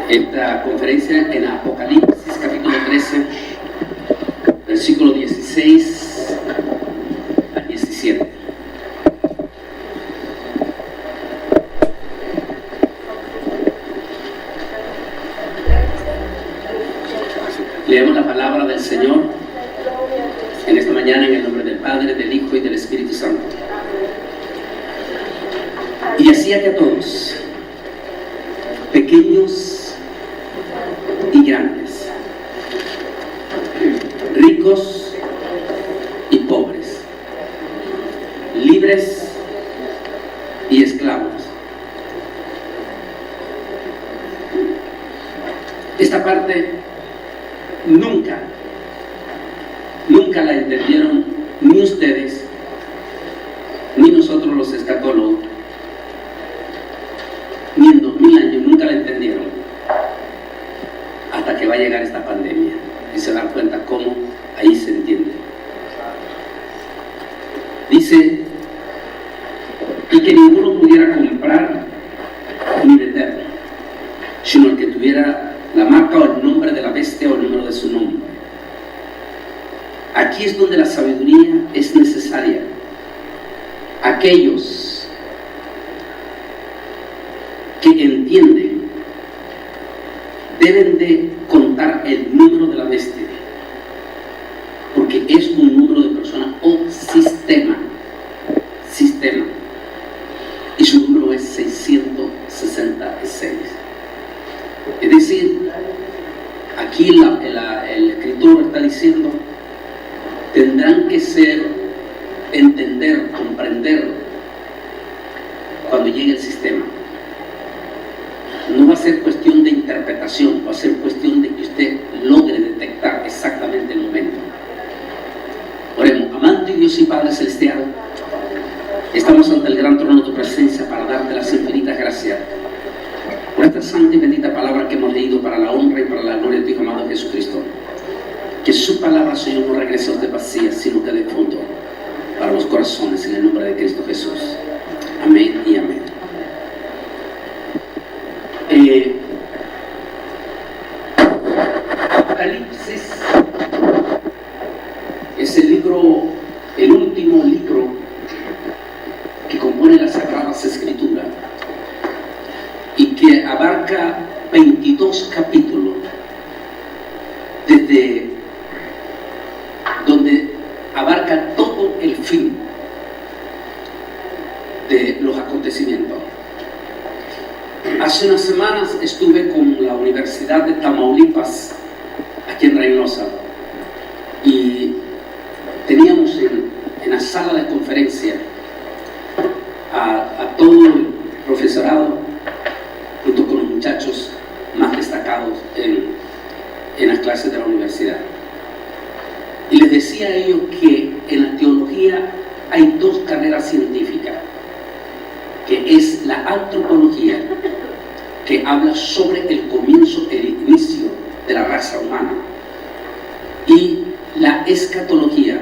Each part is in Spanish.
esta conferencia en Apocalipsis capítulo 13, versículo 16 al 17. Leemos la palabra del Señor en esta mañana en el nombre del Padre, del Hijo y del Espíritu Santo. Y hacía que a todos, pequeños y grandes, ricos y pobres, libres y esclavos. Esta parte nunca la entendieron ni ustedes ni nosotros los escatólogos, ni en 2000 años nunca la entendieron, hasta que va a llegar esta pandemia y se dan cuenta cómo ahí se entiende. Dice, y que ninguno pudiera comprar ni vender, sino el que tuviera la marca o el nombre de la bestia o el número de su nombre. Aquí es donde la sabiduría es necesaria. Aquellos que entienden deben de contar el número de la bestia, porque es un número de personas o sistema, y su número es 666. Es decir, aquí el escritor está diciendo, tendrán que entender, comprender cuando llegue el sistema. No va a ser cuestión de interpretación, va a ser cuestión de que usted logre detectar exactamente el momento. Oremos. Amante Dios y Padre Celestial, estamos ante el gran trono de tu presencia para darte las infinitas gracias por esta santa y bendita palabra que hemos leído para la honra y para la gloria de tu Hijo amado Jesucristo. Que su palabra, Señor, no regrese a usted vacía, sino que dé fruto para los corazones, en el nombre de Cristo Jesús. Amén y amén. Apocalipsis es el último libro que compone las Sagradas Escrituras y que abarca 22 capítulos, desde donde abarca todo el fin de los acontecimientos. Hace unas semanas estuve con la Universidad de Tamaulipas, aquí en Reynosa, y teníamos en la sala de conferencia a todo el profesorado, junto con los muchachos más destacados en las clases de la universidad. Y les decía a ellos que en la teología hay dos carreras científicas, que es la antropología, que habla sobre el comienzo, el inicio de la raza humana, y la escatología,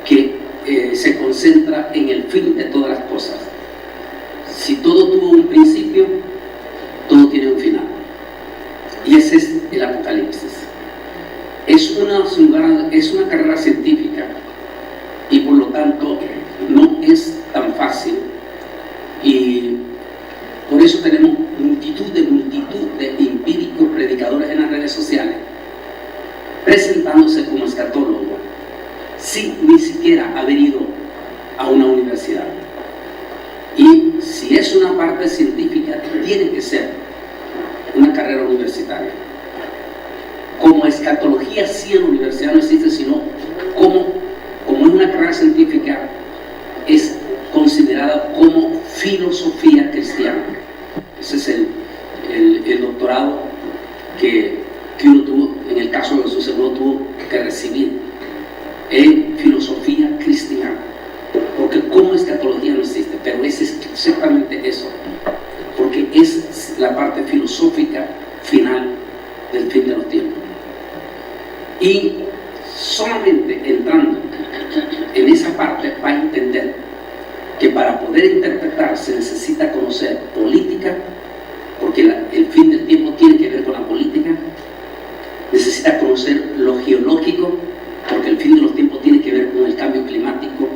que se concentra en el fin de todas las cosas. Si todo tuvo un principio, todo tiene un final. Y ese es el Apocalipsis. Es una carrera científica y por lo tanto no es tan fácil, y por eso tenemos multitud de empíricos predicadores en las redes sociales presentándose como escatólogos sin ni siquiera haber ido a una universidad. Y si es una parte científica, tiene que ser una carrera universitaria. Como escatología, sí, en la universidad no existe, sino como es una carrera científica, es considerada como filosofía cristiana. Ese es el doctorado que uno tuvo, en el caso de Jesús, uno tuvo que recibir en filosofía cristiana, porque como escatología no existe, pero es exactamente eso, porque es la parte filosófica final del fin de los tiempos. Y solamente entrando en esa parte va a entender que para poder interpretar se necesita conocer política, porque porque el fin del tiempo tiene que ver con la política. Necesita conocer lo geológico, porque el fin de los tiempos tiene que ver con el cambio climático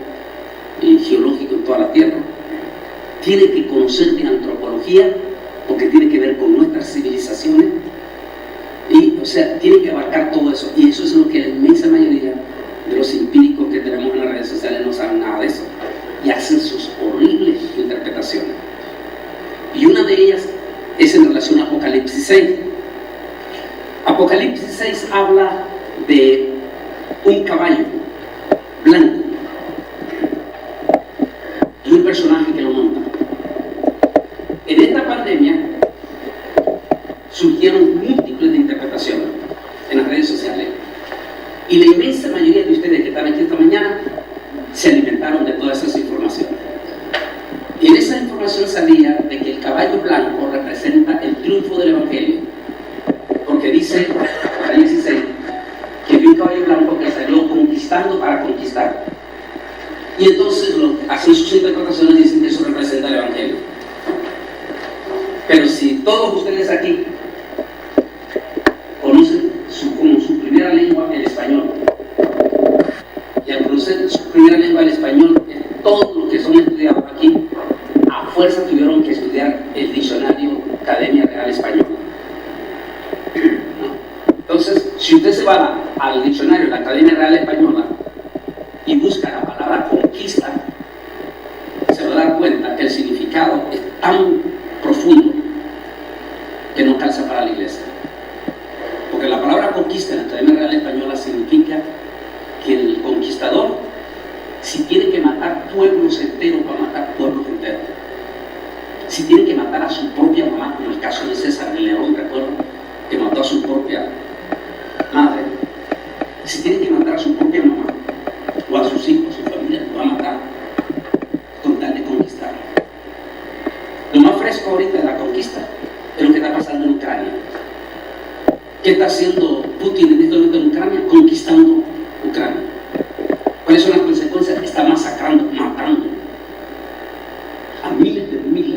y geológico en toda la Tierra. Tiene que conocer de antropología, porque tiene que ver con nuestras civilizaciones. Y, o sea, tiene que abarcar todo eso. Y eso es lo que la inmensa mayoría de los empíricos que tenemos en las redes sociales no saben nada de eso. Y hacen sus horribles interpretaciones. Y una de ellas es en relación a Apocalipsis 6. Apocalipsis 6 habla de un caballo blanco y un personaje que lo monta. En esta pandemia surgieron múltiples de interpretaciones en las redes sociales, y la inmensa mayoría de ustedes que están aquí esta mañana se alimentaron de todas esas informaciones. Y en esa información salía de que el caballo blanco representa el triunfo del Evangelio, porque dice Apocalipsis 6 que vi un caballo blanco que salió conquistando para conquistar. Y entonces hacen sus interpretaciones y dicen que eso representa el Evangelio. Pero si todos ustedes aquí conocen como su primera lengua el español, y al conocer su primera lengua el español, todos los que son estudiados aquí, a fuerza tuvieron que estudiar el diccionario Academia Real Española. Entonces, si usted se va al diccionario de la Academia Real Española y busca la palabra conquista, se va a dar cuenta que el significado es tan profundo que no calza para la iglesia. Porque la palabra conquista en la Academia Real Española significa que el conquistador, si tiene que matar pueblos enteros, va a matar pueblos enteros. Si tiene que matar a su propia mamá, como el caso de César de León, recuerdo, que mató a su propia madre. Si tiene que matar a su propia mamá, o a sus hijos, a su familia, lo va a matar con tal de conquistar. Lo más fresco ahorita de la conquista es lo que está pasando en Ucrania. ¿Qué está haciendo Putin en este momento en Ucrania? Conquistando Ucrania. ¿Cuáles son las consecuencias? Está masacrando, matando a miles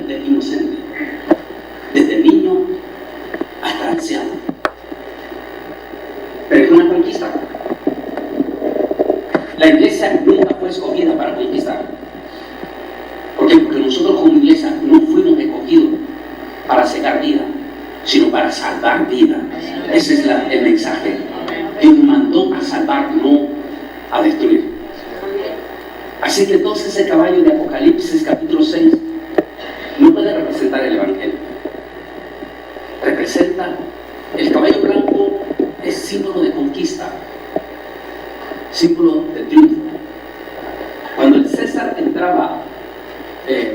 de inocentes, desde niños hasta ancianos. Pero es una conquista. La iglesia nunca fue escogida para conquistar. ¿Por qué? Porque nosotros como iglesia no fuimos escogidos para cegar vida, sino para salvar vida. Ese es el mensaje. Dios nos mandó a salvar, no a destruir. Así que entonces ese caballo de Apocalipsis capítulo 6 no puede representar el Evangelio. Representa, el caballo blanco es símbolo de conquista, símbolo de triunfo. Cuando el César entraba,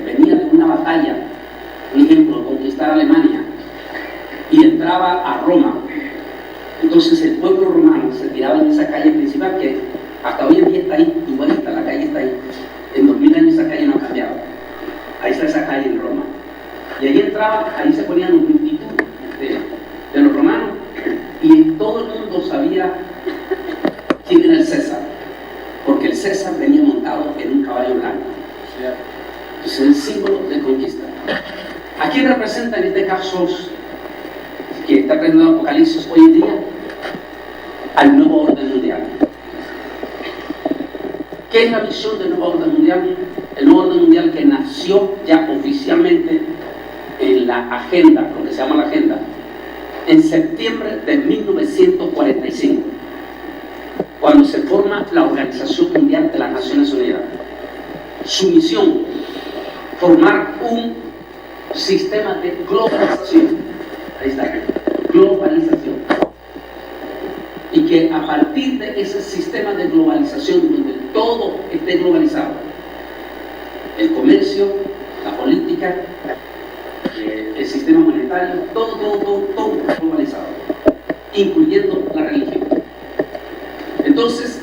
venía de una batalla, un ejemplo, conquistar Alemania, y entraba a Roma, entonces el pueblo romano se tiraba en esa calle principal que hasta hoy en día está ahí, igualita, la calle está ahí. En 2000 años esa calle no ha cambiado. Ahí está esa calle en Roma. Y ahí entraba, ahí se ponían los multitud de los romanos, y todo el mundo sabía quién era el César, porque el César venía montado en un caballo blanco. Entonces es el símbolo de conquista. ¿A quién representa en este caso que está aprendiendo Apocalipsis hoy en día? Al nuevo orden mundial. ¿Qué es la visión del nuevo orden mundial? El nuevo orden mundial que nació ya oficialmente en la agenda, lo que se llama la agenda, en septiembre de 1945, cuando se forma la Organización Mundial de las Naciones Unidas. Su misión, formar un sistema de globalización. Ahí está, globalización. Y que a partir de ese sistema de globalización, donde todo esté globalizado, el comercio, la política, el sistema monetario, todo globalizado, incluyendo la religión. Entonces,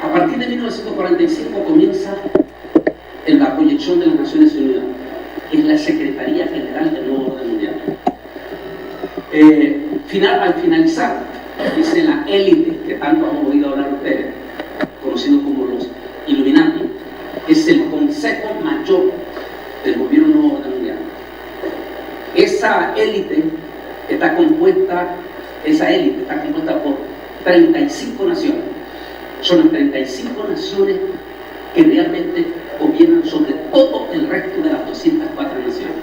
a partir de 1945 comienza la proyección de las Naciones Unidas, que es la Secretaría General del Nuevo Orden Mundial. Al finalizar, dice la élite, que tanto han oído hablar ustedes, conocido como los Illuminati, es el Consejo Mayor del Gobierno Nuevo Orden Mundial. esa élite está compuesta por 35 naciones. Son las 35 naciones que realmente gobiernan sobre todo el resto de las 204 naciones.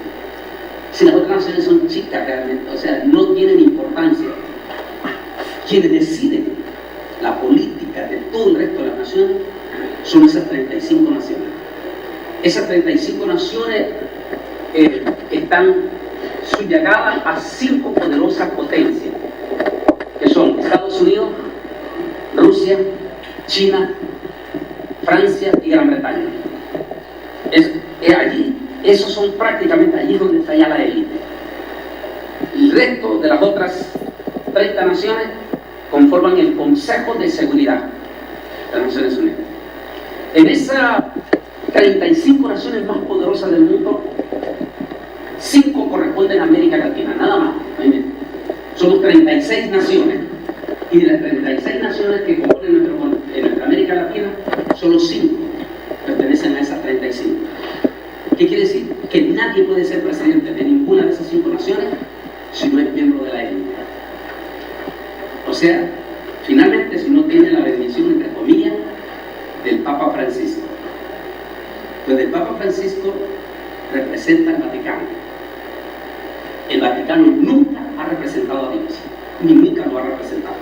Si las otras naciones son chicas realmente, o sea, no tienen importancia, quienes deciden la política de todo el resto de las naciones son esas 35 naciones. Esas 35 naciones están subyugadas a 5 poderosas potencias, que son Estados Unidos, Rusia, China, Francia y Gran Bretaña. Allí, esos son prácticamente allí donde está ya la élite. El resto de las otras 30 naciones conforman el Consejo de Seguridad de las Naciones Unidas. En esas 35 naciones más poderosas del mundo, 5 corresponden a América Latina, nada más. Somos 36 naciones, y de las 36 naciones que componen nuestra América Latina, solo 5 pertenecen a esas 35. ¿Qué quiere decir? Que nadie puede ser presidente de ninguna de esas 5 naciones si no es miembro de la élite. O sea, finalmente, si no tiene la bendición, entre comillas, del Papa Francisco. Pues el Papa Francisco representa al Vaticano. El Vaticano nunca ha representado a Dios, ni nunca lo ha representado.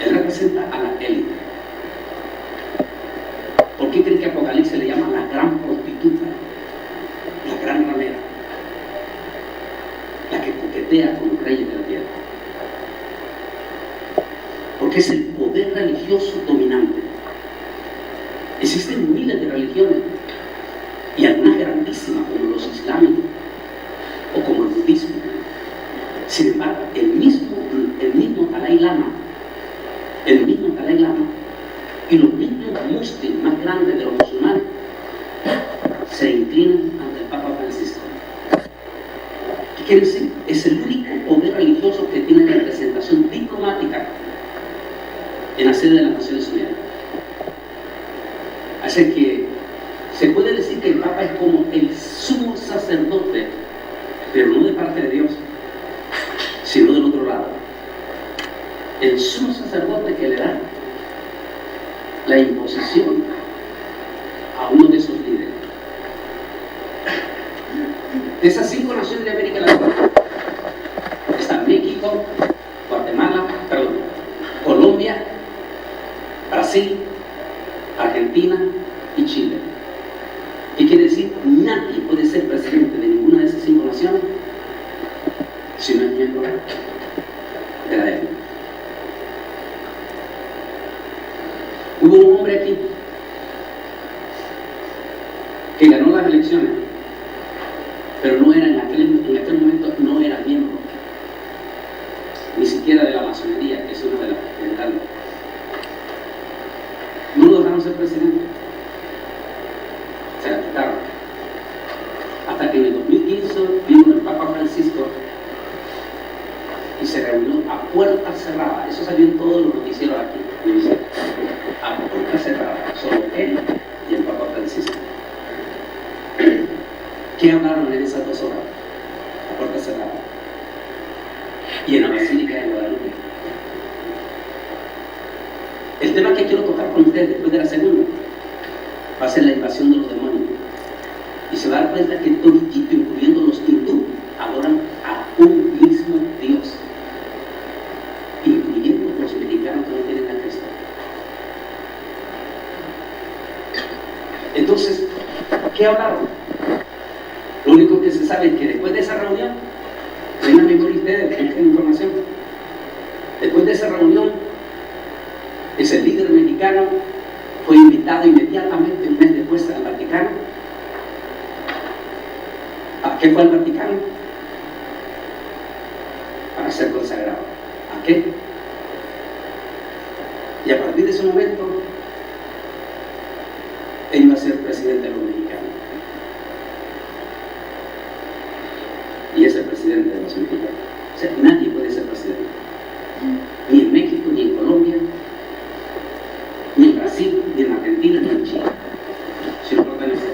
Él representa a la élite. ¿Por qué creen que Apocalipsis le llama la gran prostituta, la gran ramera, la que coquetea con los reyes de la tierra? Porque es el poder religioso dominante. Existen miles de religiones, y algunas grandísimas como los islámicos o como el budismo. Sin embargo, el mismo Dalai Lama y los mismos musulmanes más grandes de los musulmanes se inclinan ante el Papa Francisco. ¿Qué quiere decir? Es el único poder religioso que tiene representación diplomática en la sede de las Naciones Unidas. Así que se puede decir que el Papa es como el sumo sacerdote, pero no de parte de Dios, sino del otro lado. El sumo sacerdote que le da la imposición a uno de esos líderes. De esas 5 naciones de América Latina están México, Colombia, Brasil, Argentina y Chile. ¿Qué quiere decir? Nadie puede ser presidente de ninguna de esas 5 naciones si no es miembro de la élite. Hubo un hombre aquí que ganó las elecciones, pero no era en aquel momento no era miembro ni siquiera de la masonería, que es una de las generales. No lo dejaron ser presidente, se la quitaron, hasta que en el 2015 vino el Papa Francisco y se reunió a puertas cerradas. Eso salió en todos los noticieros aquí, a puertas cerradas, solo él y el Papa Francisco. ¿Qué hablaron en esas 2 horas? A puertas cerradas. Y en la Basílica de Guadalupe. El tema que quiero tocar con ustedes después de la segunda va a ser la invasión de los demonios. Y se va a dar cuenta que toditito, incluyendo los hindú, adoran a un mismo Dios, incluyendo los mexicanos que no tienen a Cristo. Entonces, ¿qué hablaron? Lo único que se sabe es que después de esa reunión, vengan a memoria ustedes, busquen información. Después de esa reunión, ese líder mexicano fue invitado inmediatamente, un mes después, al Vaticano. ¿A qué fue al Vaticano? Para ser consagrado. ¿A qué? Y a partir de ese momento, él iba a ser presidente de los mexicanos. Y es el presidente de los mexicanos. O sea, nadie puede ser presidente. Ni en México, ni en Colombia, ni en Brasil, ni en Argentina, ni en Chile. Si no pertenece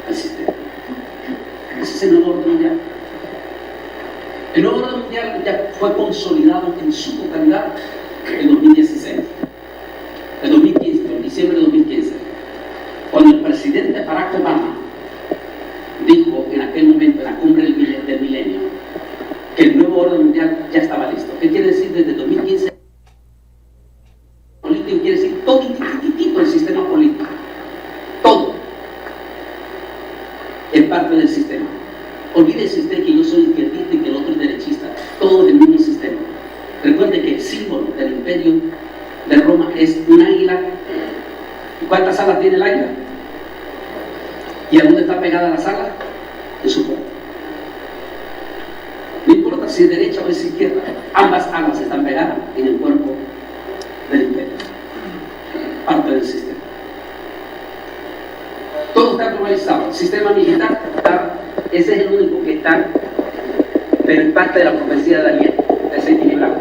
al sistema. fue consolidado en su totalidad en 2016, en 2015, en diciembre de 2015, cuando el presidente Barack Obama dijo en aquel momento, en la cumbre del milenio, que el nuevo orden mundial ya estaba listo. ¿Qué quiere decir desde 2015? Político quiere decir todo el sistema político. Todo es parte del sistema. Olvídese usted que yo soy izquierdista y que el otro es derechista. Todo es el mismo sistema. Recuerde que el símbolo del imperio de Roma es un águila. ¿Y cuántas alas tiene el águila? ¿Y a dónde está pegada las alas? En su cuerpo. No importa si es derecha o es izquierda, ambas alas están pegadas en el cuerpo del imperio. Parte del sistema. Todo está globalizado. El sistema militar está, ese es el único que está, pero es parte de la profecía de Daniel, desequilibrado.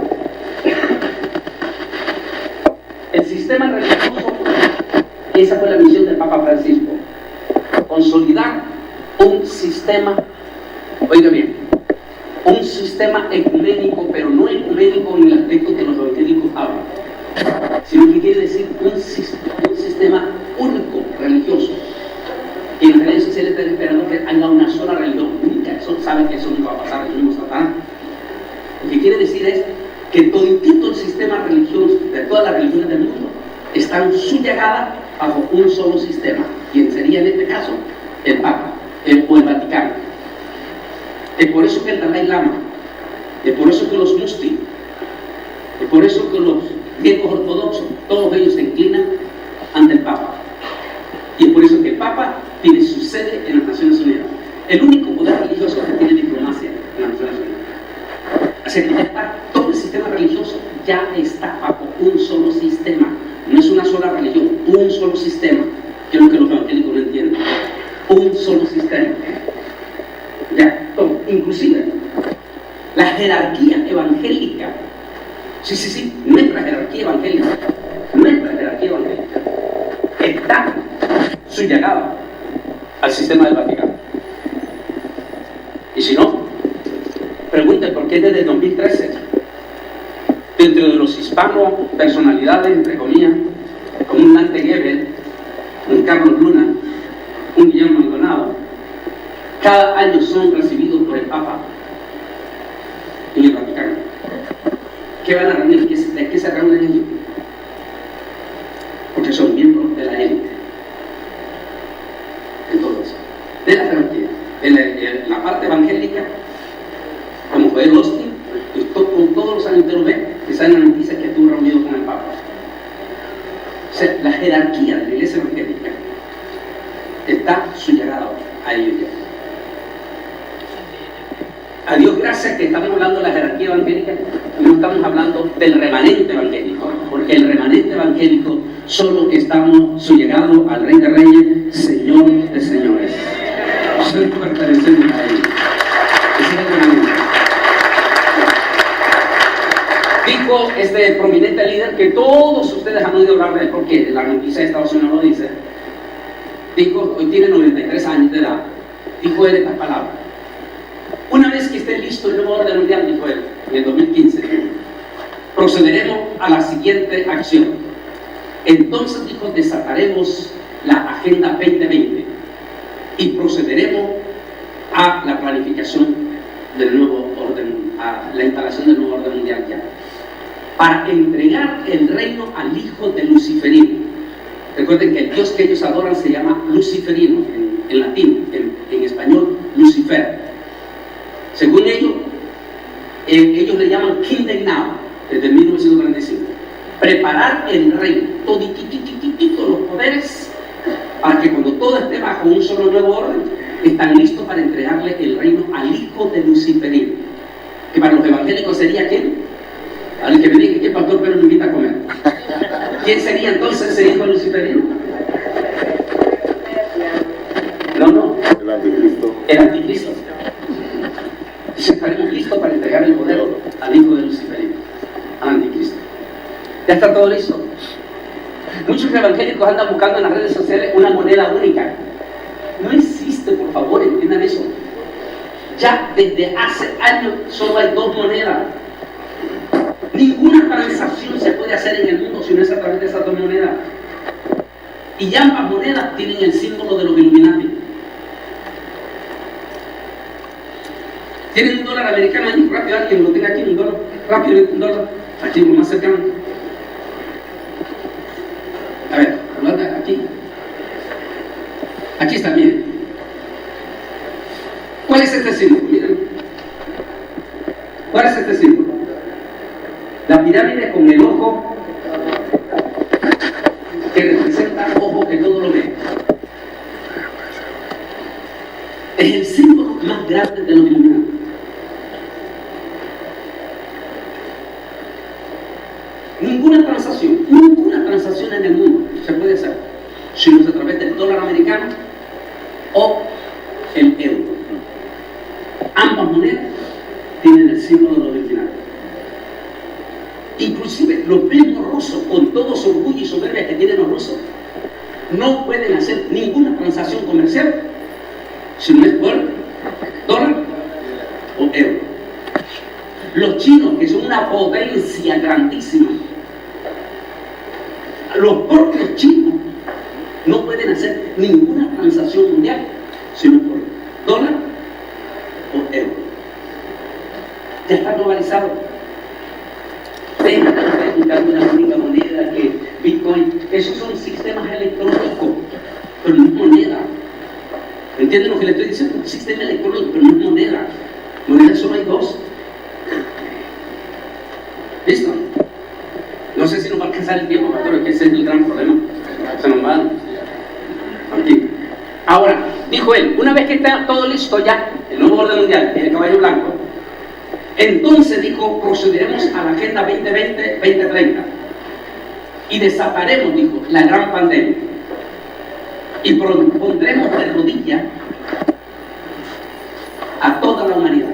El sistema religioso, esa fue la misión del Papa Francisco, consolidar un sistema, oiga bien, un sistema ecuménico, pero no ecuménico en el aspecto que los evangélicos hablan, sino que quiere decir un sistema único religioso. Y en las redes sociales están esperando que haya una sola religión. Nunca, saben que eso nunca va a pasar, eso no está tan. Lo que quiere decir es que todo el sistema religioso de todas las religiones del mundo están subyugadas bajo un solo sistema. ¿Quién sería en este caso? El Papa o el Vaticano. Es por eso que el Dalai Lama, es por eso que los Mufti, es por eso que los griegos ortodoxos, todos ellos se inclinan ante el Papa. Y es por eso que el Papa tiene su sede en las Naciones Unidas. El único poder religioso que tiene diplomacia en las Naciones Unidas. Así que ya está, todo el sistema religioso ya está bajo un solo sistema. No es una sola religión, un solo sistema. Que es lo que los evangélicos no entienden. Un solo sistema. Ya, todo. Inclusive, la jerarquía evangélica. Sí, nuestra jerarquía evangélica. Está subyugada al sistema del Vaticano. Y si no, pregunten por qué desde 2013, dentro de los hispanos, personalidades, entre comillas, como un Dante Gebel, un Carlos Luna, un Guillermo Maldonado, cada año son recibidos por el Papa en el Vaticano. ¿Qué van a reunir? ¿De qué se reúnen ellos? Porque son miembros de la élite. Entonces, de la jerarquía, de la parte evangélica, como Joel Austin, con todos los años de lo ven, que salen las noticias que estuvo reunido con el Papa. O sea, la jerarquía de la iglesia evangélica está subyugada a ellos ya. A Dios gracias que estamos hablando de la jerarquía evangélica, no estamos hablando del remanente evangélico, porque el remanente evangélico solo estamos subyugados al Rey de Reyes, Señor de Señores. Nosotros pertenecemos a Él. Ese es el remanente. Dijo este prominente líder que todos ustedes han oído hablar de él, porque la noticia de Estados Unidos lo dice. Dijo, hoy tiene 93 años de edad. Dijo él estas palabras. Una vez que esté listo el nuevo orden mundial, dijo él, en el 2015, procederemos a la siguiente acción. Entonces, dijo, desataremos la Agenda 2020 y procederemos a la planificación del nuevo orden, a la instalación del nuevo orden mundial ya, para entregar el reino al hijo de Luciferino. Recuerden que el Dios que ellos adoran se llama Luciferino, en latín, en español, Lucifer. Según ellos, ellos le llaman Kingdom Now, desde 1945. Preparar el reino, todos los poderes, para que cuando todo esté bajo un solo nuevo orden, están listos para entregarle el reino al hijo de Luciferino. Que para los evangélicos sería ¿quién? Al que me diga que el pastor Pedro me invita a comer. ¿Quién sería entonces ese hijo de Luciferino? No. El anticristo. El anticristo. Estaremos listos para entregar el poder al hijo de Luciferino, al anticristo. Ya está todo listo. Muchos evangélicos andan buscando en las redes sociales una moneda única. No existe, por favor, entiendan eso. Ya desde hace años solo hay dos monedas. Ninguna transacción se puede hacer en el mundo si no es a través de esas dos monedas. Y ambas monedas tienen el símbolo de los Illuminati. ¿Tienen un dólar americano allí? Rápido, alguien lo tenga aquí, un dólar. Rápido, un dólar. Aquí, lo más cercano. A ver, aquí. Aquí está, miren. ¿Cuál es este símbolo? Miren. ¿Cuál es este símbolo? La pirámide con el ojo que representa ojo que todo lo ve. Es el símbolo más grande de los Illuminati. Ninguna transacción en el mundo se puede hacer si no es a través del dólar americano o el euro. Ambas monedas tienen el símbolo de los Illuminati. Inclusive los mismos rusos, con todo su orgullo y soberbia que tienen los rusos, no pueden hacer ninguna transacción comercial si no es por dólar o euro. Los chinos, que son una potencia grandísima, los propios chinos no pueden hacer ninguna transacción mundial si no es por dólar o euro. Ya está globalizado. Tengan una única moneda, que Bitcoin, esos son sistemas electrónicos, pero no es moneda. ¿Entienden lo que le estoy diciendo? Un sistema electrónico, pero no es moneda. Moneda solo hay dos. ¿Listo? No sé si nos va a alcanzar el tiempo, pero es que ese es el gran problema. Se nos va. Aquí. Ahora, dijo él, una vez que está todo listo ya, el nuevo orden mundial, el caballo blanco, entonces dijo, procederemos a la Agenda 2020-2030 y desataremos, dijo, la gran pandemia y pondremos de rodillas a toda la humanidad.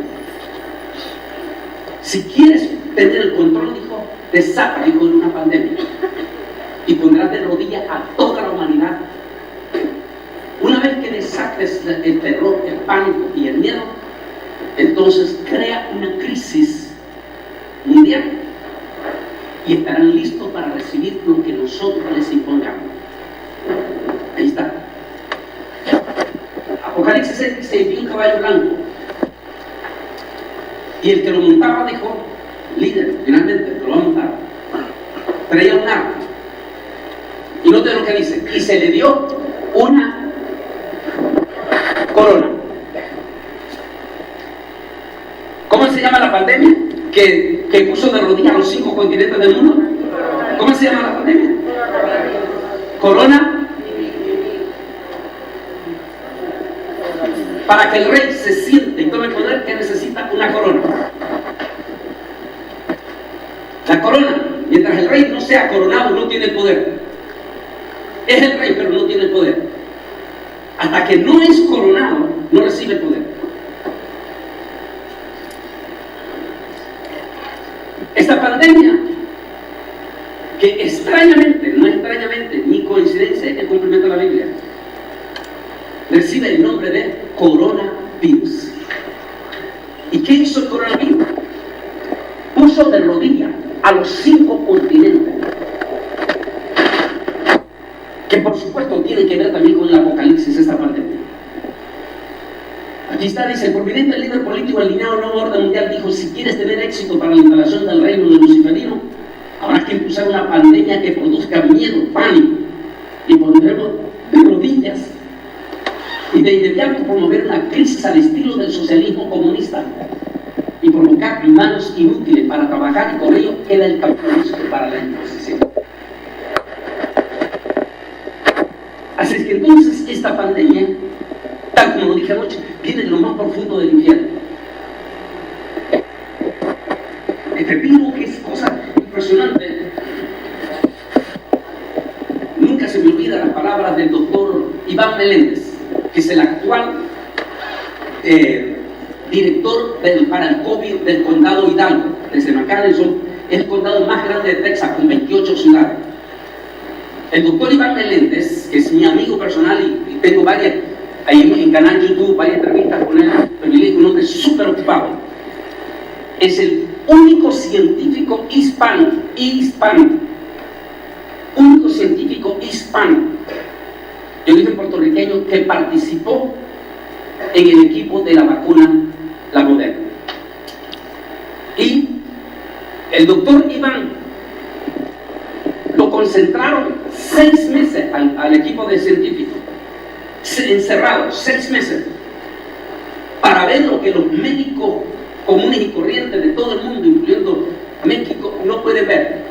Si quieres tener el control, dijo, desata, dijo, en una pandemia y pondrás de rodillas a toda la humanidad. Una vez que desates el terror, el pánico y el miedo, entonces crea una crisis mundial y estarán listos para recibir lo que nosotros les impongamos. Ahí está. Apocalipsis 6 dice, vi un caballo blanco y el que lo montaba dijo, líder, finalmente lo va a montar, traía un arco y note lo que dice, y se le dio una corona. ¿Cómo se llama la pandemia que puso de rodillas a los 5 continentes del mundo? ¿Cómo se llama la pandemia? Corona. Para que el rey se siente y tome poder, que necesita una corona. La corona, mientras el rey no sea coronado, no tiene el poder. Es el rey, pero no tiene el poder. Hasta que no es coronado, no recibe el poder. Esta pandemia, que extrañamente, no extrañamente, ni coincidencia, es el cumplimiento de la Biblia, recibe el nombre de coronavirus. ¿Y qué hizo el coronavirus? Puso de rodillas a los 5 continentes, que por supuesto tiene que ver también con el Apocalipsis, esta pandemia. Aquí está, dice, el prominente líder político alineado al nuevo orden mundial dijo, si quieres tener éxito para la instalación del reino de Luciferino, habrá que impulsar una pandemia que produzca miedo, pánico, y pondremos de rodillas y de inmediato promover una crisis al estilo del socialismo comunista y provocar manos inútiles para trabajar, y con ello queda el capitalismo para la imposición. Así es que entonces esta pandemia, tal como lo dije anoche, viene de lo más profundo del infierno. Este virus, que es cosa impresionante, nunca se me olvida las palabras del doctor Iván Meléndez, que es el actual director para el COVID del condado Hidalgo, desde McAllen, es el condado más grande de Texas, con 28 ciudades. El doctor Iván Meléndez, que es mi amigo personal y tengo varias, ahí en canal YouTube, varias entrevistas con él, un hombre súper ocupado, es el único científico hispano, único científico hispano, yo dije puertorriqueño, que participó en el equipo de la vacuna, la Moderna. Y el doctor Iván lo concentraron 6 meses al equipo de científicos, encerrado 6 meses, para ver lo que los médicos comunes y corrientes de todo el mundo, incluyendo México, no pueden ver.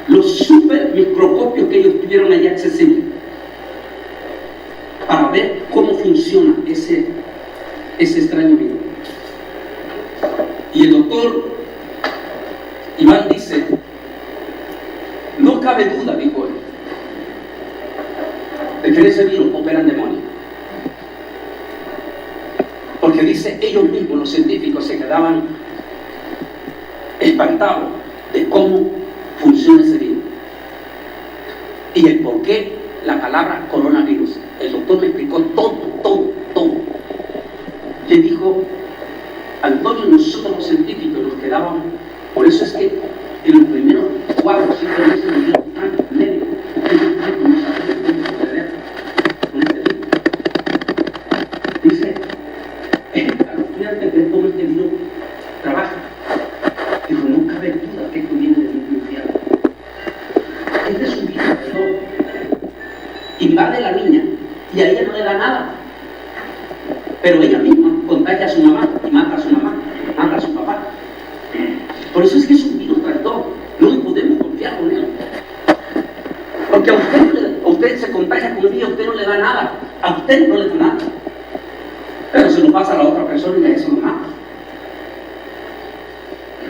Los super microscopios que ellos tuvieron allí accesibles, para ver cómo funciona ese extraño virus. Y el doctor Iván dice, no cabe duda, dijo él, de que en ese virus operan demonios. Porque dice, ellos mismos, los científicos, se quedaban espantados de cómo funciona ese virus. Y el por qué la palabra coronavirus. El doctor me explicó todo. Le dijo, Antonio, nosotros los científicos nos quedábamos. Por eso es que en los primeros 4 o 5 meses nos dieron tantos médicos que no sabían cómo proceder con este virus. Dice, a los estudiantes ven cómo este virus trabaja. Dijo, no cabe duda que esto viene del mismo infierno. Este es un virus perdón. Invade a la niña y a ella no le da nada. Pero ella misma contagia a su mamá y mata a su mamá, mata a su papá. Por eso es que es un virus traidor. No podemos confiar con él. Porque a usted se contagia con él, a usted no le da nada. A usted no le da nada. Pero se lo pasa a la otra persona y a eso lo mata.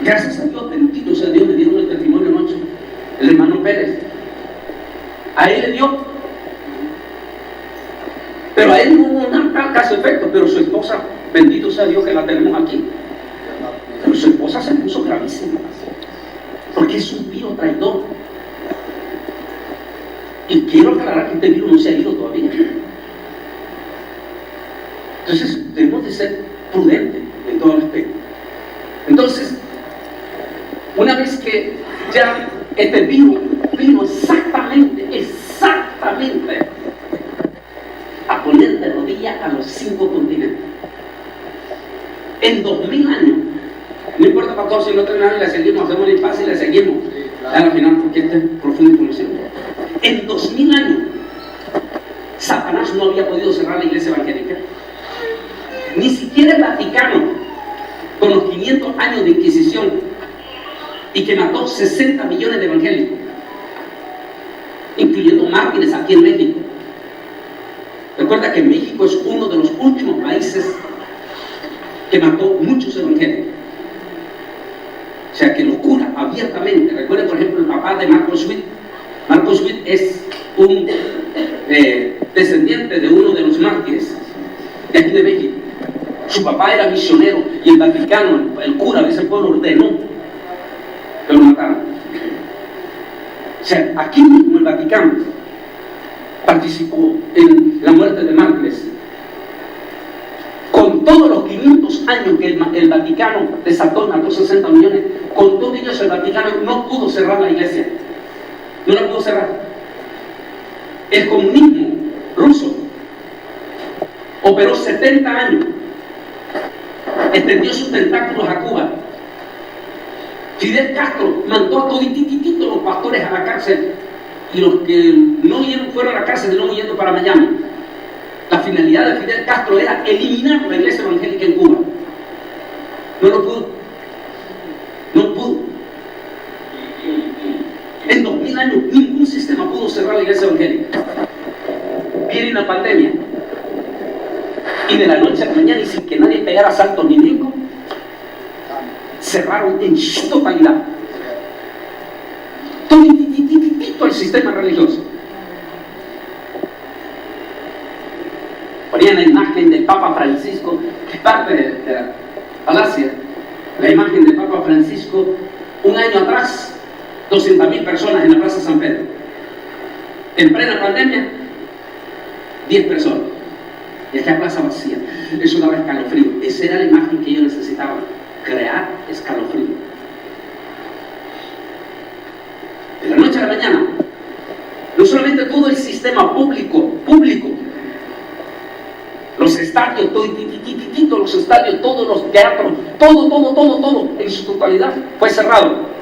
Gracias a Dios, bendito sea Dios, me dieron el testimonio anoche. El hermano Pérez. A él le dio. Pero a él no hubo nada caso efecto, pero su esposa, bendito sea Dios que la tenemos aquí. Pero su esposa se puso gravísima. Porque es un virus traidor. Y quiero aclarar que este virus no se ha ido todavía. Entonces, debemos de ser prudentes en todo aspecto. Entonces, una vez que ya este virus vino exactamente a poner de rodillas a los 5 continentes. En 2000 años, no importa para todos si no terminamos y le seguimos, hacemos el impasse y le seguimos. Sí, claro. Al final, porque esta es profunda información. En 2000 años, Satanás no había podido cerrar la iglesia evangélica. Ni siquiera el Vaticano, con los 500 años de Inquisición, y que mató 60 millones de evangélicos, incluyendo mártires aquí en México. Recuerda que México es uno de los últimos países que mató muchos evangélicos. O sea, que los cura abiertamente. Recuerden, por ejemplo, el papá de Marcos Witt. Marcos Witt es un descendiente de uno de los mártires de aquí de México. Su papá era misionero y el Vaticano, el cura de ese pueblo, ordenó que lo mataran. O sea, aquí mismo el Vaticano participó en la muerte de mártires. Con todos los 500 años que el Vaticano desató, mató 60 millones, con todos ellos el Vaticano no pudo cerrar la iglesia. No la pudo cerrar. El comunismo ruso operó 70 años, extendió sus tentáculos a Cuba. Fidel Castro mandó a todititito los pastores a la cárcel, y los que no fueron a la cárcel no huyendo para Miami. La finalidad de Fidel Castro era eliminar la iglesia evangélica en Cuba. No lo pudo. No pudo. En 2000 años ningún sistema pudo cerrar la iglesia evangélica. Viene una pandemia y de la noche a la mañana, y sin que nadie pegara saltos ni brincos, cerraron en su totalidad todo el sistema religioso. Ponían la imagen del Papa Francisco, que es parte de la falacia, la imagen del Papa Francisco un año atrás, 200.000 personas en la Plaza San Pedro. En plena pandemia, 10 personas. Y aquella plaza vacía. Eso daba escalofrío. Esa era la imagen que ellos necesitaban, crear escalofrío. la mañana, no solamente todo el sistema público, los estadios, los estadios, todos los teatros, todo, en su totalidad, fue cerrado.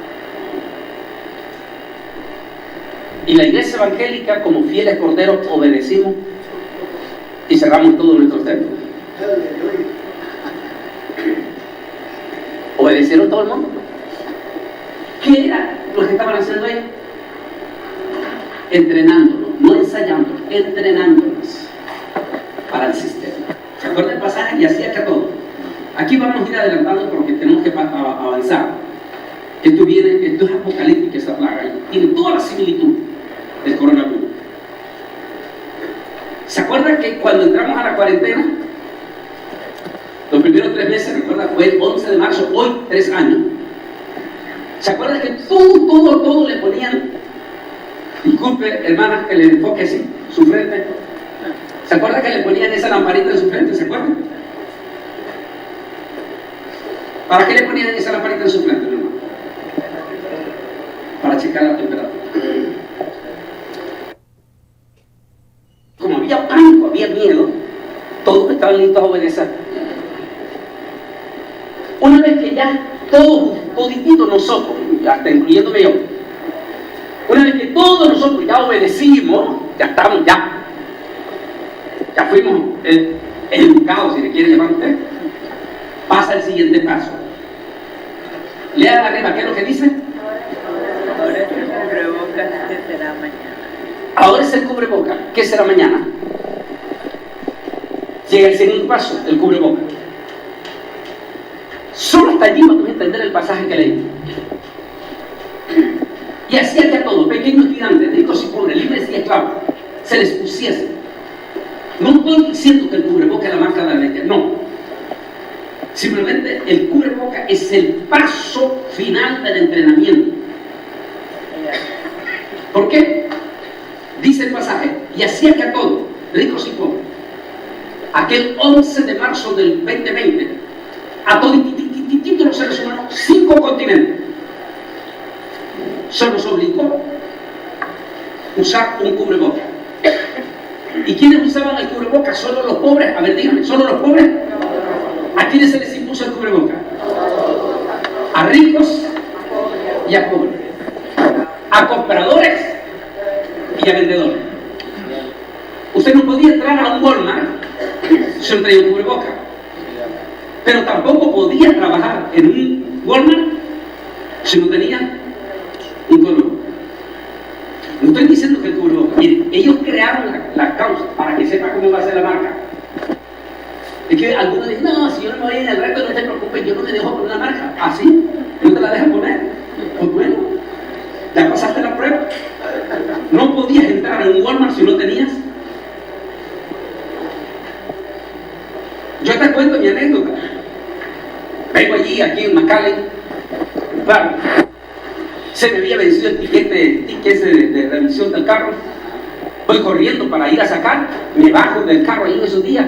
Y la iglesia evangélica, como fieles corderos, obedecimos y cerramos todos nuestros templos. Obedecieron todo el mundo. ¿Qué era lo que estaban haciendo ellos? Entrenándonos, no ensayándonos, entrenándonos para el sistema. ¿Se acuerdan el pasaje? Y así acá todo. Aquí vamos a ir adelantando porque tenemos que avanzar. Esto es apocalíptico, esta plaga. Tiene toda la similitud del coronavirus. ¿Se acuerdan que cuando entramos a la cuarentena, los primeros 3 meses, recuerda, fue el 11 de marzo, hoy 3 años? ¿Se acuerdan que todo le ponían? Disculpe, hermanas, que le enfoque así, su frente. ¿Se acuerdan que le ponían esa lamparita en su frente? ¿Se acuerdan? ¿Para qué le ponían esa lamparita en su frente, hermano? Para checar la temperatura. Como había pánico, había miedo, todos estaban listos a obedecer. Una vez que ya todititos nosotros, hasta incluyéndome yo, una vez que todos nosotros ya obedecimos, ya estamos, ya fuimos educados, si le quiere llamar usted, pasa el siguiente paso. Lea arriba, ¿qué es lo que dice? Ahora es el cubrebocas, ¿qué será mañana? Ahora es el cubrebocas, ¿qué será mañana? Llega el segundo paso, el cubrebocas. Solo hasta allí vamos a entender el pasaje que leí. Y hacía que a todos, pequeños y grandes, ricos y pobres, libres y esclavos, se les pusiese. No estoy diciendo que el cubreboca es la marca de la bestia, no. Simplemente el cubreboca es el paso final del entrenamiento. ¿Por qué? Dice el pasaje, y hacía que a todos, ricos y pobres, aquel 11 de marzo del 2020, a todos los seres humanos, 5 continentes, se nos obligó a usar un cubreboca. ¿Y quiénes usaban el cubreboca? ¿Solo los pobres? A ver, díganme, ¿solo los pobres? ¿A quiénes se les impuso el cubreboca? A ricos y a pobres, a compradores y a vendedores. Usted no podía entrar a un Walmart si no traía un cubreboca, pero tampoco podía trabajar en un Walmart si no tenía un cubreboca. No estoy diciendo que el cubreboca, miren, ellos crearon la causa para que sepa cómo va a ser la marca. Es que algunos dicen, no, si yo no me voy en el reto, no te preocupes, yo no me dejo poner una marca. ¿Ah, sí? ¿No te la dejan poner? Pues bueno, ya pasaste la prueba. No podías entrar en un Walmart si no tenías. Yo te cuento mi anécdota. Vengo allí, aquí en McAllen, claro, se me había vencido el tiquete de revisión del carro. Voy corriendo para ir a sacar, me bajo del carro ahí en esos días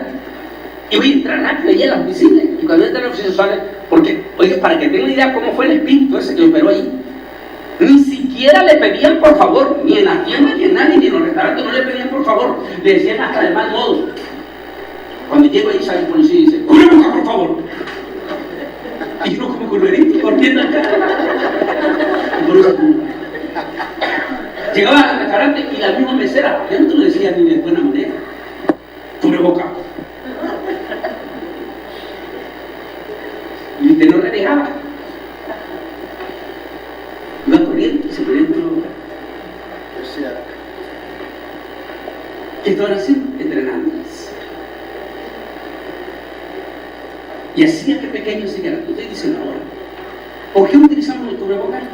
y voy a entrar rápido allí a la oficina. Y cuando entra a la oficina sale, porque, oye, para que tengan una idea cómo fue el espíritu ese que operó allí, ni siquiera le pedían por favor, ni en la tienda, ni en nadie, ni en los restaurantes, no le pedían por favor, le decían hasta de mal modo. Cuando llego ahí sale el policía y dice, ¡cubrebocas, por favor! Y yo como correrito, corriendo acá. Llegaba al restaurante y la misma mesera, yo no te lo decía ni de buena manera, cubrebocas. Y usted no renegaba. Iba corriendo y se ponía el cubrebocas. ¿Qué estaban haciendo? Entrenándolas. Y hacía que pequeños siguieran. Ustedes dicen ahora, ¿por qué utilizamos el cubrebocas?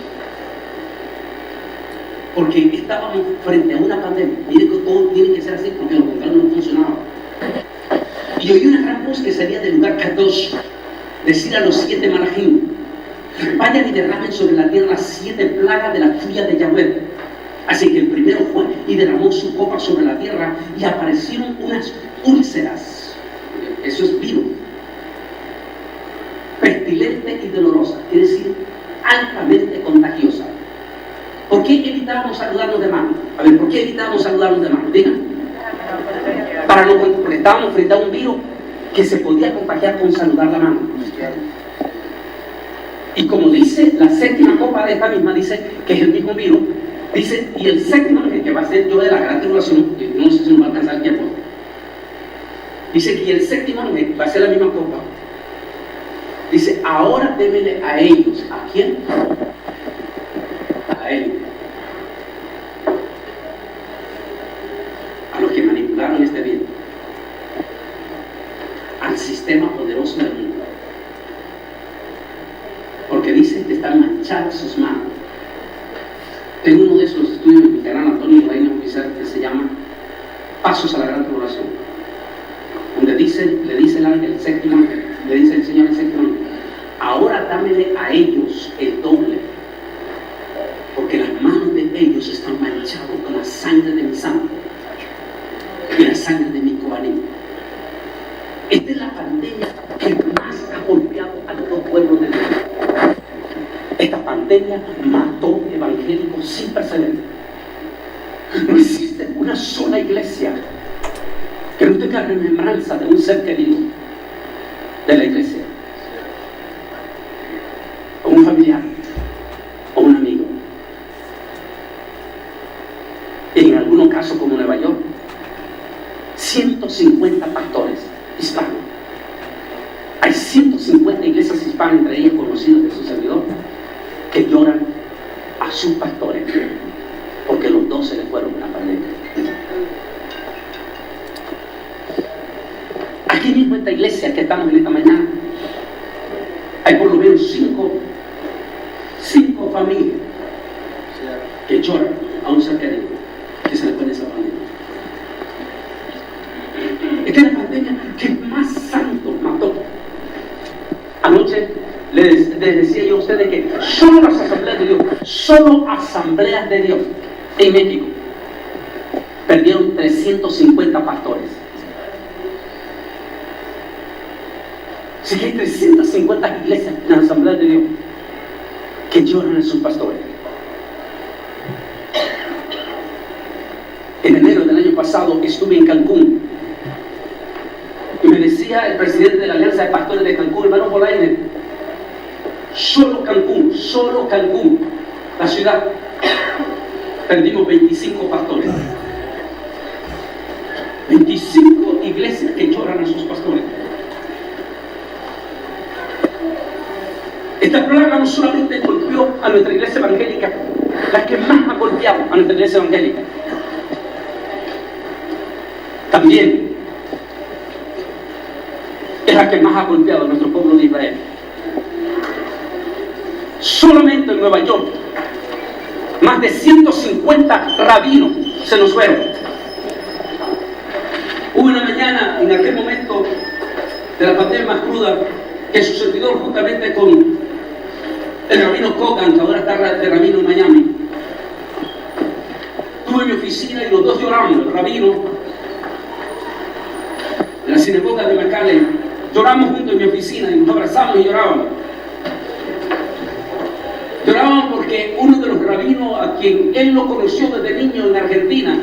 Porque estábamos frente a una pandemia. Miren que todo tiene que ser así porque lo contrario no funcionaba. Y oí una gran voz que salía del lugar Kadosh, decir a los 7 malajim, vayan y derramen sobre la tierra las 7 plagas de la furia de Yahweh. Así que el primero fue y derramó su copa sobre la tierra y aparecieron unas úlceras. Eso es virus. Pestilente y dolorosa, es decir, altamente contagiosa. ¿Por qué evitábamos saludarnos de mano? A ver, ¿por qué evitábamos saludarnos de mano? Digan. Para no, porque estábamos frente a un virus que se podía contagiar con saludar la mano. Y como dice la séptima copa de esta misma, dice que es el mismo virus, dice, y el séptimo, que va a ser yo de la gran tribulación, no sé si nos va a alcanzar el tiempo, dice que el séptimo va a ser la misma copa. Dice, ahora démele a ellos. ¿A quién? A ellos. A los que manipularon este virus. Al sistema poderoso del mundo. Porque dice que están manchadas sus manos. Tengo uno de esos estudios en mi canal Antonio Reina Oficial que se llama Pasos a la Gran Tribulación, donde le dice el ángel séptimo, le dice el Señor el séptimo, ahora dámele a ellos el doble, porque las manos de ellos están manchadas con la sangre de mi santo y la sangre de mi coanín. Esta es la pandemia que más ha golpeado a los dos pueblos de Dios. Esta pandemia mató evangélicos sin precedentes. No existe una sola iglesia que no tenga remembranza de un ser querido de la iglesia, o un familiar, o un amigo. En algunos casos, como Nueva York, 150 pastores hispanos. Hay 150 iglesias hispanas, entre ellas conocidas de su servidor, que lloran a sus pastores porque los dos se les fueron en la pandemia. Aquí mismo en esta iglesia que estamos en esta mañana hay por lo menos cinco familias que lloran a un ser querido que se les fue en esa pandemia. Esta es la pandemia que más santos mató. Anoche les decía yo a ustedes que solo las asambleas de Dios, solo asambleas de Dios en México perdieron 350 pastores. Así que hay 350 iglesias en las asambleas de Dios que lloran a sus pastores. En enero del año pasado estuve en Cancún y me decía el presidente de la Alianza de Pastores de Cancún, hermano Polaine, solo Cancún, la ciudad, perdimos 25 pastores. 25 iglesias que lloran a sus pastores. Esta plaga no solamente golpeó a nuestra iglesia evangélica, la que más ha golpeado a nuestra iglesia evangélica, también es la que más ha golpeado a nuestro pueblo de Israel. Solamente en Nueva York, más de 150 rabinos se nos fueron. Hubo una mañana, en aquel momento de la pandemia más cruda, que su servidor, justamente con el rabino Kogan, que ahora está de rabino en Miami, estuve en mi oficina y los dos lloramos. El rabino de la sinagoga de McAllen, lloramos juntos en mi oficina y nos abrazamos y llorábamos. Llorábamos porque uno de los rabinos, a quien él lo conoció desde niño en Argentina,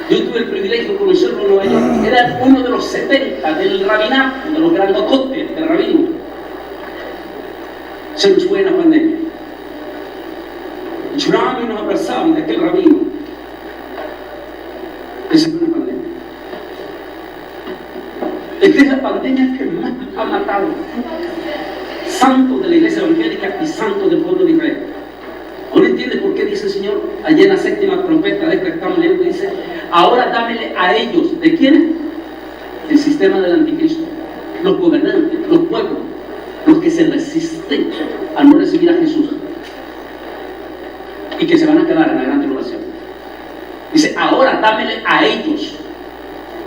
yo tuve el privilegio de conocerlo en Nueva York, era uno de los 70 del rabinato, de los grandototes del rabino. Se nos fue en la pandemia. Llorábamos y nos abrazábamos de aquel rabino que se fue en la pandemia. Esta es la pandemia que más ha matado santos de la iglesia evangélica y santos del pueblo de Israel. ¿No entiende por qué dice el Señor allá en la séptima trompeta de esta que estamos leyendo? Dice, ahora dámele a ellos. ¿De quién? El sistema del anticristo, los gobernantes, los pueblos, los que se resisten a no recibir a Jesús y que se van a quedar en la gran tribulación. Dice, ahora dámele a ellos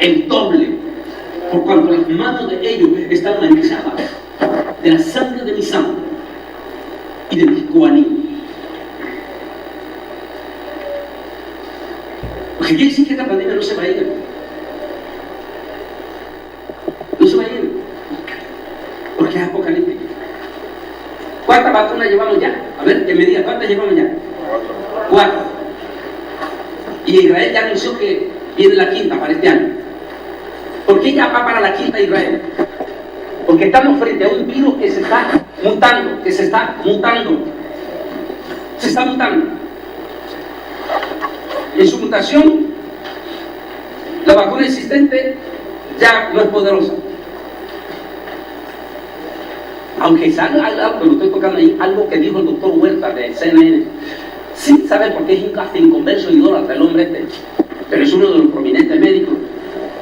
el doble, por cuanto las manos de ellos están manchadas de la sangre de mi santo y de mi coanín. Porque quiere decir que esta pandemia no se va a ir. No se va a ir. Porque es apocalíptica. ¿Cuántas vacunas llevamos ya? A ver, que me diga, ¿cuántas llevamos ya? 4. Y Israel ya anunció que viene la quinta para este año. ¿Por qué ya va para la quinta Israel? Porque estamos frente a un virus que se está mutando, se está mutando. En su mutación, la vacuna existente ya no es poderosa. Aunque sale algo que lo estoy tocando ahí, algo que dijo el doctor Huerta de CNN. Sí, ¿sabe por qué es hasta inconverso y idólatra el hombre este? Pero es uno de los prominentes médicos.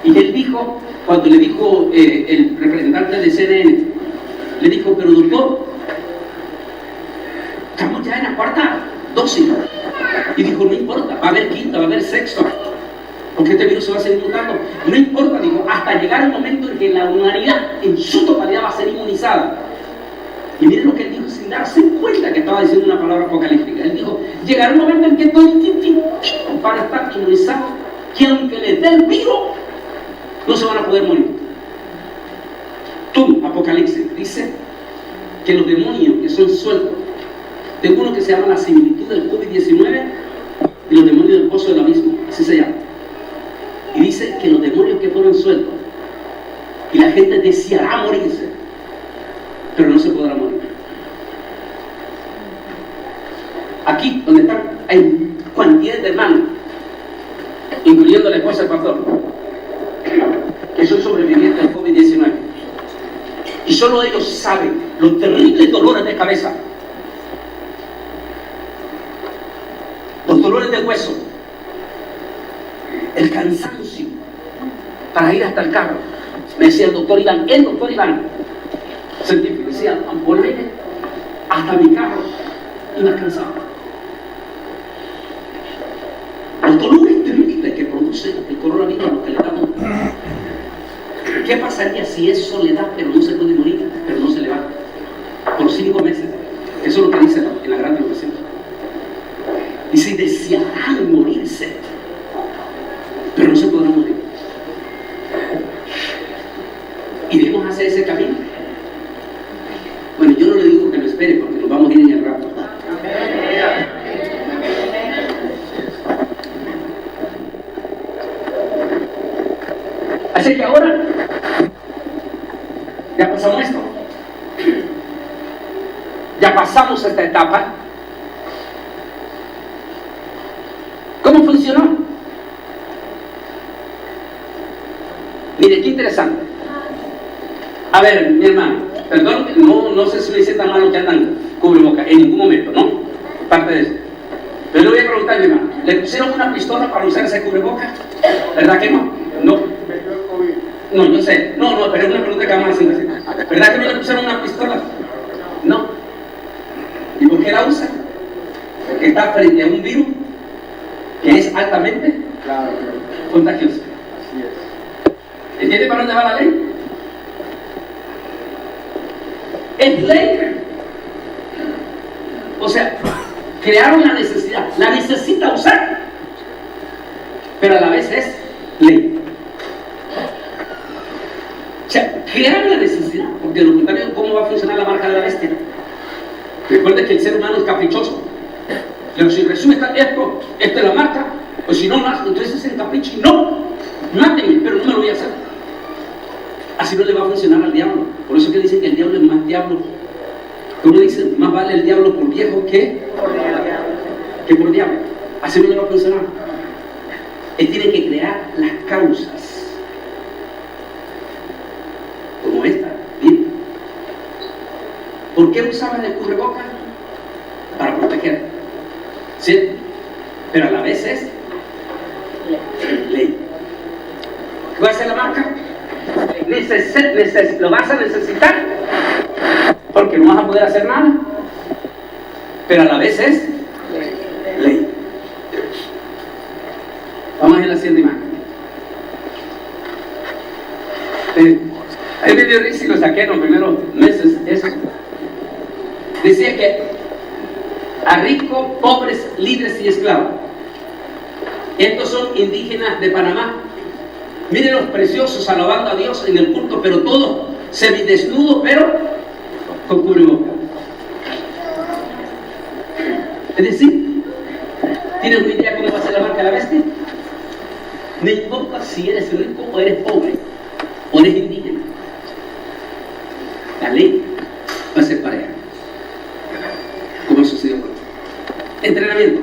Y él dijo, cuando le dijo el representante de CNN, le dijo, pero doctor, estamos ya en la cuarta dosis. Y dijo, no importa, va a haber quinta, va a haber sexta, porque este virus se va a seguir mutando. No importa, dijo, hasta llegar el momento en que la humanidad en su totalidad va a ser inmunizada. Y miren lo que él dijo sin darse cuenta que estaba diciendo una palabra apocalíptica. Él dijo, llegará un momento en que todos van a estar inmunizados, que aunque les dé el virus, no se van a poder morir. Tú, Apocalipsis, dice que los demonios que son sueltos, de uno que se llama la similitud del COVID-19 y los demonios del pozo del abismo, así se llama. Y dice que los demonios que fueron sueltos, y la gente deseará morirse, pero no se podrá morir. Aquí, donde están, hay cantidad de hermanos, incluyendo la esposa del pastor, que son sobrevivientes del COVID-19. Y solo ellos saben los terribles dolores de cabeza, los dolores de hueso, el cansancio para ir hasta el carro. Me decía el doctor Iván, científico, decía, por aire hasta mi carro y me cansado. Los dolores terribles que produce el coronavirus, lo que le damos. ¿Qué pasaría si es soledad, pero no se puede morir, pero no se levanta? Por 5 meses. Eso es lo que dice en la gran tribulación. Dice, desearán morirse, pero no se podrán morir. ¿Iremos hacia ese camino? Bueno, yo no le digo que lo espere, porque nos vamos a ir en el rato. Así que ahora ya pasamos esto, ya pasamos esta etapa. ¿Cómo funcionó? Mire, qué interesante. A ver, mi hermano, perdón, no sé si me dice tan malo que andan cubreboca, en ningún momento, ¿no? Parte de eso. Pero le voy a preguntar a mi hermano, ¿le pusieron una pistola para usar ese cubreboca? ¿Verdad que no? No, yo sé. No, pero es una pregunta que vamos a hacer. ¿Verdad que no le pusieron una pistola? No. ¿Y por qué la usa? Porque está frente a un virus que es altamente contagioso. ¿Entiende para dónde va la ley? Es ley. O sea, crearon la necesidad. La necesita usar, pero a la vez es ley. O sea, crearon la necesidad, porque de lo contrario, ¿cómo va a funcionar la marca de la bestia? Recuerde que el ser humano es caprichoso. Pero si resume esto es la marca, o si no, entonces es el capricho y no, mátenme, pero no me lo voy a hacer. Así no le va a funcionar al diablo. Por eso que dicen que el diablo es más diablo. Uno dice, más vale el diablo por viejo que por diablo. Así no le va a funcionar. Él tiene que crear las causas, como esta. Bien. ¿Por qué usaban el cubrebocas? Para proteger, ¿sí? Pero a la vez es ley. ¿Cuál es la marca? Lo vas a necesitar, porque no vas a poder hacer nada, pero a la vez es ley. Vamos a ir a la siguiente imagen. Ahí me dio risa y lo saqué en los primeros meses. Eso decía que a ricos, pobres, libres y esclavos. Estos son indígenas de Panamá. Miren los preciosos alabando a Dios en el culto, pero todos semidesnudos, pero con cubrebocas. Es decir, No importa si eres rico o eres pobre, o eres indígena. La ley va a ser pareja, como sucedió con entrenamiento.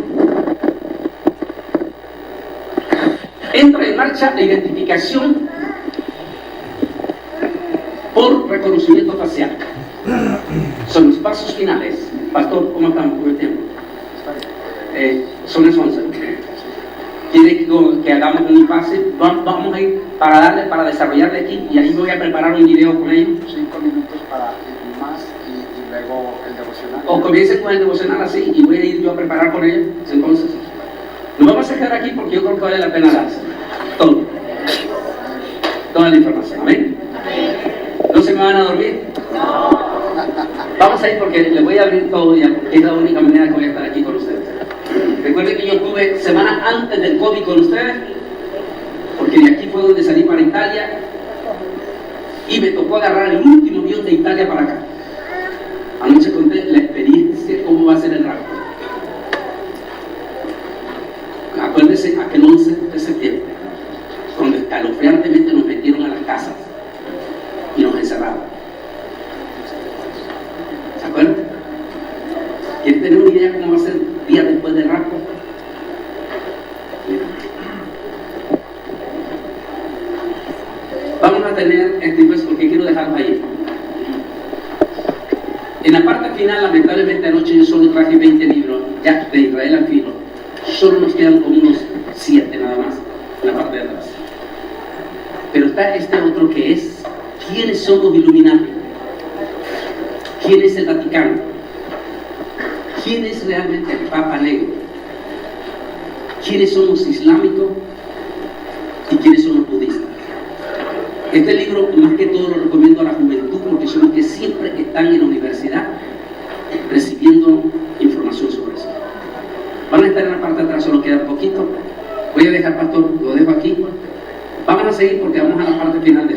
Entra en marcha la identificación por reconocimiento facial. Son los pasos finales. Pastor, ¿cómo estamos con el tiempo? Son las 11. Quiere que hagamos un pase. Vamos a ir para desarrollarle aquí, y ahí voy a preparar un video con ellos. 5 minutos para más y luego el devocional. O comiencen con el devocional así, y voy a ir yo a preparar con ellos. Entonces, nos vamos a quedar aquí porque yo creo que vale la pena darse todo, toda la información. ¿Amén? ¿No se me van a dormir? No. Vamos a ir porque les voy a abrir todo ya, porque es la única manera que voy a estar aquí con ustedes. Recuerden que yo estuve semana antes del COVID con ustedes, porque de aquí fue donde salí para Italia, y me tocó agarrar el último avión de Italia para acá. Anoche conté la experiencia, cómo va a ser el rapto. Acuérdense aquel 11 de septiembre, cuando escalofriantemente nos metieron a las casas y nos encerraron. ¿Se acuerdan? ¿Quieren tener una idea cómo va a ser días después del rapto? Vamos a tener pues, porque quiero dejarlo ahí. En la parte final, lamentablemente anoche yo solo traje 20 libros, ya de Israel al filo. Solo nos quedan como unos 7 nada más en la parte de atrás. Pero está este otro que es: ¿quiénes son los Illuminati? ¿Quién es el Vaticano? ¿Quién es realmente el Papa Negro? ¿Quiénes son los islámicos? ¿Y quiénes son los budistas? Este libro, más que todo, lo recomiendo a la juventud, porque son los que siempre están en la universidad recibiendo información sobre eso. Van a estar en la parte de atrás, solo queda poquito. Voy a dejar, pastor, lo dejo aquí. Vamos a seguir porque vamos a la parte final de